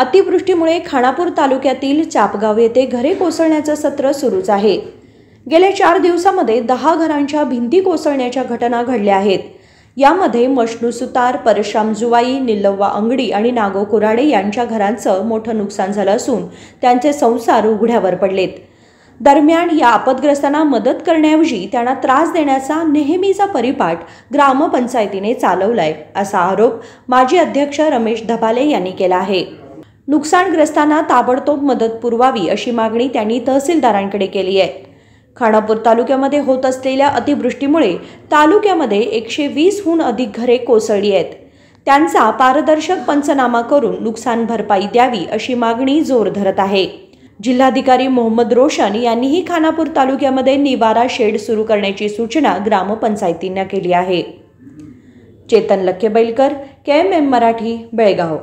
अतिवृष्टीमुळे खानापूर तालुक्यातील चापगाव येथे घरे कोसळण्याचं सत्र सुरूच आहे। गेल्या 4 दिवसांमध्ये 10 घरांच्या भिंती कोसळण्याच्या घटना घडल्या आहेत। यामध्ये मशनू सुतार, परशुराम जुवाई, निलव्वा अंगडी आणि नागो कुराडे यांच्या घरांचं मोठं नुकसान झालं असून त्यांचे संसार उघड्यावर पडलेत। दरम्यान या आपदग्रस्तांना मदत करण्याऐवजी त्यांना त्रास देण्याचा नेहमीचा परिपाठ ग्रामपंचायतीने चालवलाय, असा आरोप माजी अध्यक्ष रमेश धबाले यांनी केला आहे। नुकसानग्रस्तांना ताबडतोब मदत पुरवावी अशी मागणी त्यांनी तहसीलदारांकडे केली आहे। खानापूर तालुक्यामध्ये होत असलेल्या अतिवृष्टीमुळे तालुक्यामध्ये 120हून अधिक घरे कोसळली आहेत। त्यांचा पारदर्शक पंचनामा करून नुकसान भरपाई द्यावी अशी मागणी जोर धरत आहे। जिल्हाधिकारी मोहम्मद रोशन यांनीही खानापूर तालुक्यामध्ये निवारा शेड सुरू करण्याची सूचना ग्रामपंचायतींना केली आहे। चेतन लक्केबैलकर, KMM मराठी, बेळगाव।